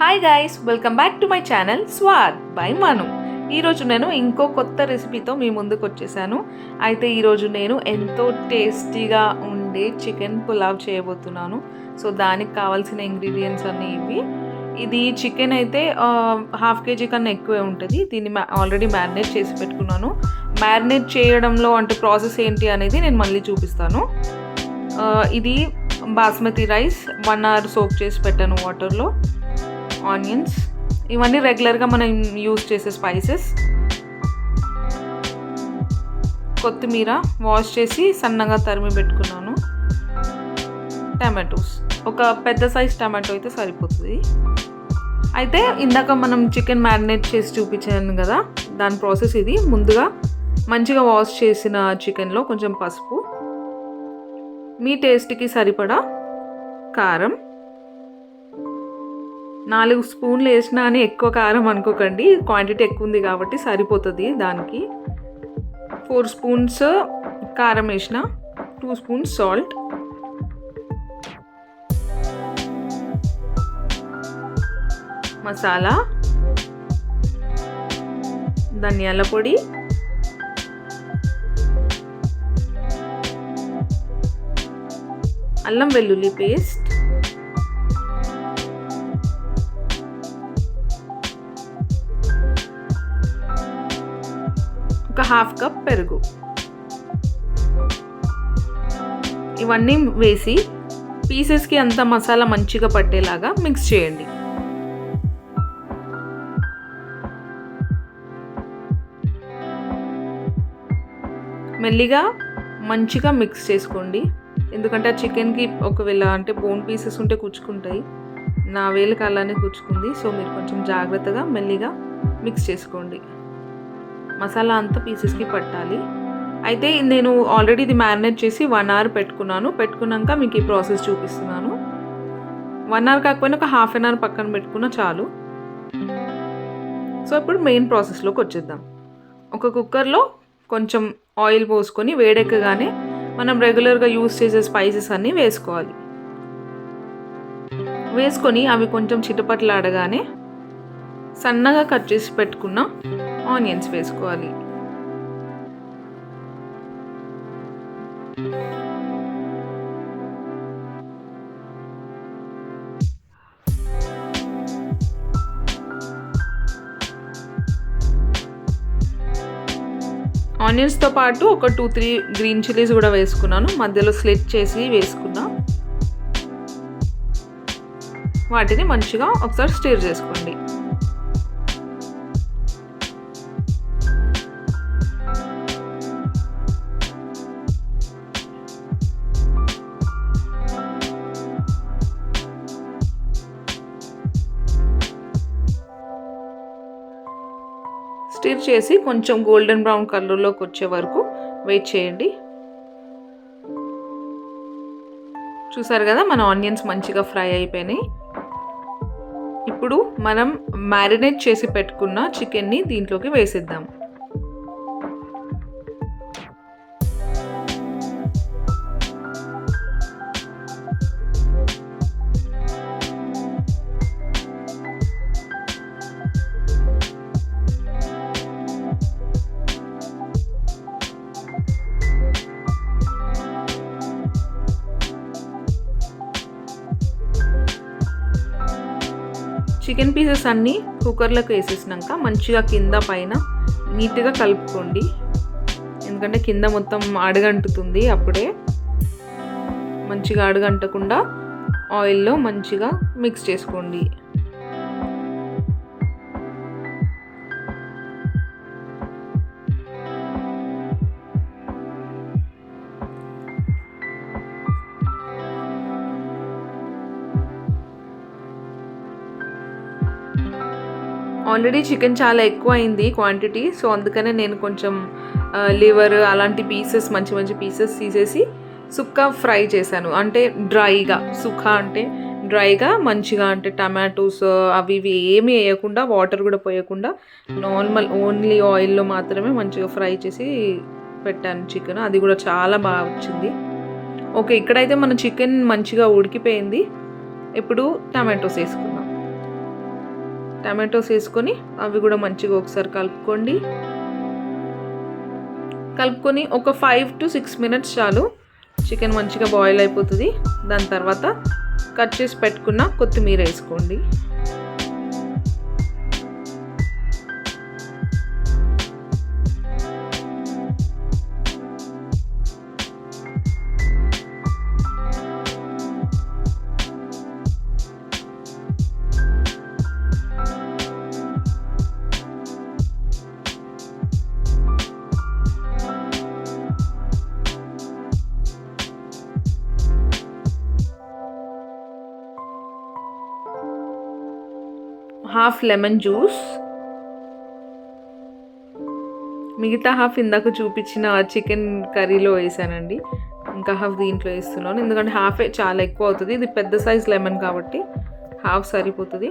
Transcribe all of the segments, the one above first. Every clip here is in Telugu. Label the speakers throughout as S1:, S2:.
S1: Hi guys, welcome back to my channel Swad by Manu. ఈరోజు నేను ఇంకో కొత్త రెసిపీతో మీ ముందుకు వచ్చేసాను. అయితే ఈరోజు నేను ఎంతో టేస్టీగా ఉండే చికెన్ పులావ్ చేయబోతున్నాను. సో దానికి కావాల్సిన ఇంగ్రీడియంట్స్ అన్నీ ఇవి. ఇది చికెన్ అయితే 1/2 kg కన్నా ఎక్కువే ఉంటుంది. దీన్ని ఆల్రెడీ మ్యారినేట్ చేసి పెట్టుకున్నాను. మ్యారినేట్ చేయడంలో అంటే ప్రాసెస్ ఏంటి అనేది నేను మళ్ళీ చూపిస్తాను. ఇది బాస్మతి రైస్ 1 hour సోక్ చేసి పెట్టాను వాటర్లో. ఆనియన్స్, ఇవన్నీ రెగ్యులర్గా మనం యూజ్ చేసే స్పైసెస్. కొత్తిమీర వాష్ చేసి సన్నగా తరిమి పెట్టుకున్నాను. టమాటోస్, ఒక పెద్ద సైజ్ టమాటో అయితే సరిపోతుంది. అయితే ఇందాక మనం చికెన్ మ్యారినేట్ చేసి చూపించాను కదా, దాని ప్రాసెస్ ఇది. ముందుగా మంచిగా వాష్ చేసిన చికెన్లో కొంచెం పసుపు, మీ టేస్ట్కి సరిపడా కారం, 4 స్పూన్లు వేసినా అని ఎక్కువ కారం అనుకోకండి, క్వాంటిటీ ఎక్కువ ఉంది కాబట్టి సరిపోతుంది దానికి. 4 స్పూన్స్ కారం వేసిన, 2 స్పూన్స్ సాల్ట్, మసాలా, ధనియాల పొడి, అల్లం వెల్లుల్లి పేస్ట్, ఒక 1/2 కప్ పెరుగు. ఇవన్నీ వేసి పీసెస్కి అంత మసాలా మంచిగా పట్టేలాగా మిక్స్ చేయండి. మెల్లిగా మంచిగా మిక్స్ చేసుకోండి, ఎందుకంటే ఆ చికెన్కి ఒకవేళ అంటే బోన్ పీసెస్ ఉంటే కుచ్చుకుంటాయి. నా వేలుకి అలానే కుచ్చుకుంది. సో మీరు కొంచెం జాగ్రత్తగా మెల్లిగా మిక్స్ చేసుకోండి. మసాలా అంతా పీసెస్కి పట్టాలి. అయితే నేను ఆల్రెడీ ఇది మ్యారినేట్ చేసి 1 hour పెట్టుకున్నాక మీకు ఈ ప్రాసెస్ చూపిస్తున్నాను. 1 hour కాకపోయినా ఒక 1/2 hour పక్కన పెట్టుకున్నా చాలు. సో ఇప్పుడు మెయిన్ ప్రాసెస్లోకి వచ్చేద్దాం. ఒక కుక్కర్లో కొంచెం ఆయిల్ పోసుకొని వేడెక్కగానే మనం రెగ్యులర్గా యూస్ చేసే స్పైసెస్ అన్నీ వేసుకోవాలి. వేసుకొని అవి కొంచెం చిటపట్లాడగానే సన్నగా కట్ చేసి పెట్టుకున్న ఆనియన్స్ వేసుకోవాలి. ఆనియన్స్తో పాటు ఒక 2-3 గ్రీన్ చిల్లీస్ కూడా వేసుకున్నాను. మధ్యలో స్లిట్ చేసి వేసుకున్నా. వాటిని మంచిగా ఒకసారి స్టిర్ చేసుకోండి. స్టిర్ చేసి కొంచెం గోల్డెన్ బ్రౌన్ కలర్లోకి వచ్చే వరకు వెయిట్ చేయండి. చూసారు కదా, మన ఆనియన్స్ మంచిగా ఫ్రై అయిపోయినాయి. ఇప్పుడు మనం మ్యారినేట్ చేసి పెట్టుకున్న చికెన్ని దీంట్లోకి వేసేద్దాం. చికెన్ పీసెస్ అన్నీ కుక్కర్లోకి వేసేసినాక మంచిగా కింద పైన నీట్గా కలుపుకోండి, ఎందుకంటే కింద మొత్తం అడుగంటుతుంది. అప్పుడే మంచిగా అడుగంటకుండా ఆయిల్లో మంచిగా మిక్స్ చేసుకోండి. ఆల్రెడీ చికెన్ చాలా ఎక్కువ అయింది క్వాంటిటీ. సో అందుకనే నేను కొంచెం లివర్ అలాంటి పీసెస్ మంచి మంచి పీసెస్ తీసేసి సుక్కా ఫ్రై చేశాను. అంటే డ్రైగా, సుక్కా అంటే డ్రైగా మంచిగా, అంటే టమాటోస్ అవి ఇవి ఏమీ వేయకుండా, వాటర్ కూడా పోయకుండా నార్మల్ ఓన్లీ ఆయిల్లో మాత్రమే మంచిగా ఫ్రై చేసి పెట్టాను చికెన్. అది కూడా చాలా బాగా వచ్చింది. ఓకే, ఇక్కడైతే మన చికెన్ మంచిగా ఉడికిపోయింది. ఇప్పుడు టమాటోస్ వేసుకుందాం. టమాటోస్ వేసుకొని అవి కూడా మంచిగా ఒకసారి కలుపుకొని ఒక 5 to 6 minutes చాలు. చికెన్ మంచిగా బాయిల్ అయిపోతుంది. దాని తర్వాత కట్ చేసి పెట్టుకున్న కొత్తిమీర వేసుకోండి. హాఫ్ లెమన్ జ్యూస్, మిగతా హాఫ్ ఇందాక చూపించిన చికెన్ కర్రీలో వేసానండి. ఇంకా హాఫ్ దీంట్లో వేస్తున్నాను, ఎందుకంటే హాఫే చాలా ఎక్కువ అవుతుంది. ఇది పెద్ద సైజ్ లెమన్ కాబట్టి హాఫ్ సరిపోతుంది.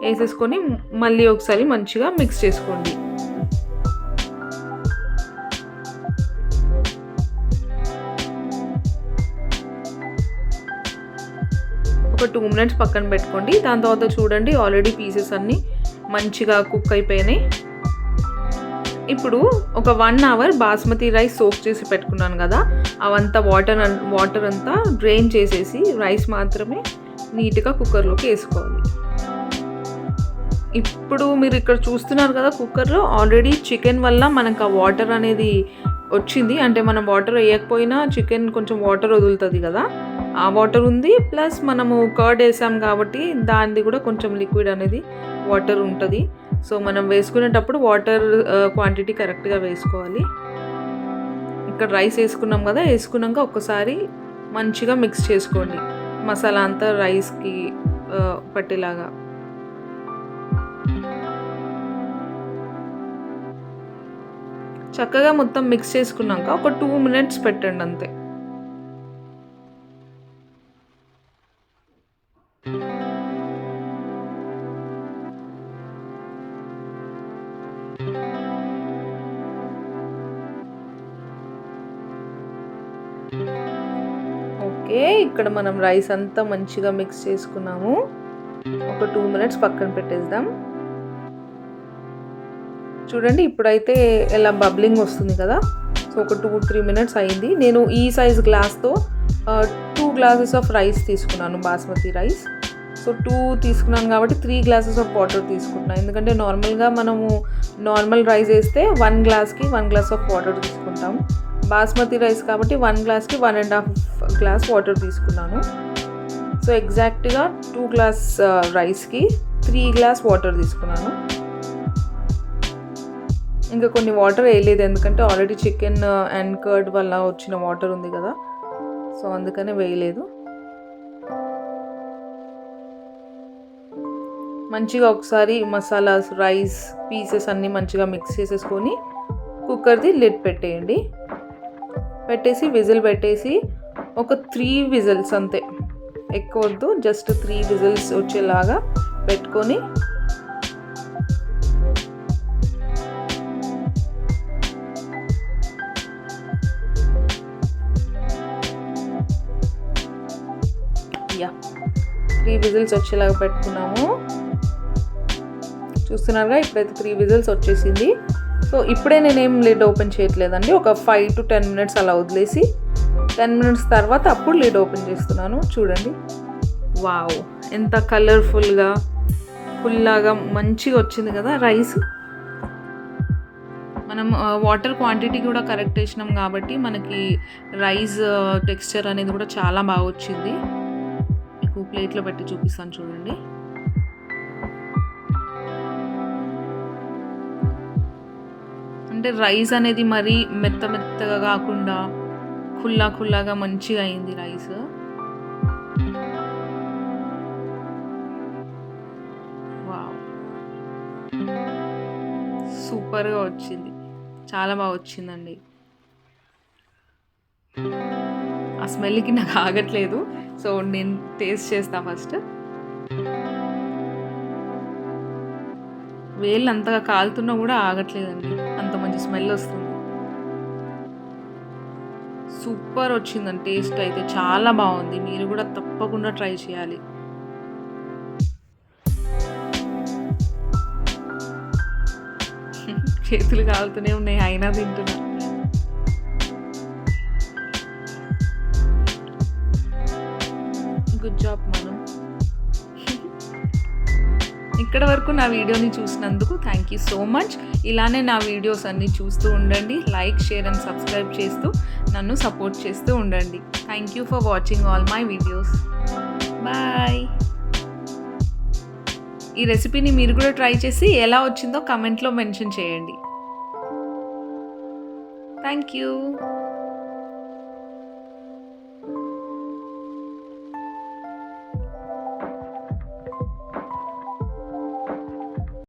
S1: వేసేసుకొని మళ్ళీ ఒకసారి మంచిగా మిక్స్ చేసుకోండి. ఒక 2 minutes పక్కన పెట్టుకోండి. దాని తర్వాత చూడండి, ఆల్రెడీ పీసెస్ అన్నీ మంచిగా కుక్ అయిపోయినాయి. ఇప్పుడు ఒక 1 hour బాస్మతి రైస్ సోక్ చేసి పెట్టుకున్నాను కదా, అవంతా వాటర్ అంతా డ్రైన్ చేసేసి రైస్ మాత్రమే నీట్గా కుక్కర్లోకి వేసుకోవాలి. ఇప్పుడు మీరు ఇక్కడ చూస్తున్నారు కదా, కుక్కర్లో ఆల్రెడీ చికెన్ వల్ల మనకు ఆ వాటర్ అనేది వచ్చింది. అంటే మనం వాటర్ వేయకపోయినా చికెన్ కొంచెం వాటర్ వదులుతుంది కదా, ఆ వాటర్ ఉంది. ప్లస్ మనము కర్డ్ వేసాం కాబట్టి దానిది కూడా కొంచెం లిక్విడ్ అనేది వాటర్ ఉంటుంది. సో మనం వేసుకునేటప్పుడు వాటర్ క్వాంటిటీ కరెక్ట్గా వేసుకోవాలి. ఇక్కడ రైస్ వేసుకున్నాం కదా, వేసుకున్నాక ఒక్కసారి మంచిగా మిక్స్ చేసుకోండి, మసాలా అంతా రైస్కి పట్టేలాగా. చక్కగా మొత్తం మిక్స్ చేసుకున్నాక ఒక 2 minutes పెట్టండి అంతే. ఓకే, ఇక్కడ మనం రైస్ అంతా మంచిగా మిక్స్ చేసుకున్నాము. ఒక 2 minutes పక్కన పెట్టేద్దాం. చూడండి, ఇప్పుడైతే ఇలా బబ్లింగ్ వస్తుంది కదా. సో ఒక 2-3 minutes అయింది. నేను ఈ సైజ్ గ్లాస్తో 2 glasses ఆఫ్ రైస్ తీసుకున్నాను, బాస్మతి రైస్. సో 2 తీసుకున్నాను కాబట్టి 3 glasses ఆఫ్ వాటర్ తీసుకుంటున్నాను. ఎందుకంటే నార్మల్గా మనము నార్మల్ రైస్ వేస్తే 1 glassకి 1 glass ఆఫ్ వాటర్ తీసుకుంటాం. బాస్మతి రైస్ కాబట్టి 1 glassకి 1.5 glass వాటర్ తీసుకున్నాను. సో ఎగ్జాక్ట్గా 2 glass రైస్కి 3 glass వాటర్ తీసుకున్నాను. ఇంకా కొన్ని వాటర్ వేయలేదు, ఎందుకంటే ఆల్రెడీ చికెన్ అండ్ కర్డ్ వల్ల వచ్చిన వాటర్ ఉంది కదా, సో అందుకనే వేయలేదు. మంచిగా ఒకసారి మసాలాస్, రైస్, పీసెస్ అన్నీ మంచిగా మిక్స్ చేసేసుకొని కుక్కర్ది లిడ్ పెట్టేయండి. పెట్టేసి విజిల్ పెట్టేసి ఒక 3 whistles అంతే, ఎక్కువ వద్దు, జస్ట్ 3 whistles వచ్చేలాగా పెట్టుకొని యా 3 whistles వచ్చేలాగా పెట్టుకున్నాము. చూస్తున్నారుగా, ఇప్పుడైతే 3 whistles వచ్చేసింది. సో ఇప్పుడే నేనేం లిడ్ ఓపెన్ చేయట్లేదండి, ఒక 5 to 10 minutes అలా వదిలేసి 10 minutes తర్వాత అప్పుడు లిడ్ ఓపెన్ చేస్తున్నాను. చూడండి, వావ్, ఎంత కలర్ఫుల్గా ఫుల్లాగా మంచిగా వచ్చింది కదా రైస్. మనం వాటర్ క్వాంటిటీ కూడా కరెక్ట్ వేసినాం కాబట్టి మనకి రైస్ టెక్స్చర్ అనేది కూడా చాలా బాగా వచ్చింది. మీకు ప్లేట్లో పెట్టి చూపిస్తాను చూడండి. అంటే రైస్ అనేది మరీ మెత్తగా కాకుండా ఖుల్లాగా మంచిగా అయింది రైస్. వావ్, సూపర్గా వచ్చింది, చాలా బాగా వచ్చిందండి. ఆ స్మెల్కి నాకు ఆగట్లేదు, సో నేను టేస్ట్ చేస్తా ఫస్ట్. వేళ్ళు అంతగా కాలుతున్నా కూడా ఆగట్లేదండి, అంత మంచి స్మెల్ వస్తుంది. సూపర్ వచ్చిందండి, టేస్ట్ అయితే చాలా బాగుంది. మీరు కూడా తప్పకుండా ట్రై చేయాలి. చేతులు కాలుతూనే ఉన్నాయి, అయినా తింటున్నా. గుడ్ జాబ్ మనం. ఇక్కడ వరకు నా వీడియోని చూసినందుకు థ్యాంక్ యూ సో మచ్. ఇలానే నా వీడియోస్ అన్నీ చూస్తూ ఉండండి. లైక్, షేర్ అండ్ సబ్స్క్రైబ్ చేస్తూ నన్ను సపోర్ట్ చేస్తూ ఉండండి. Thank you for watching all my videos. Bye. ఈ రెసిపీని మీరు కూడా ట్రై చేసి ఎలా వచ్చిందో కమెంట్లో మెన్షన్ చేయండి. Thank you.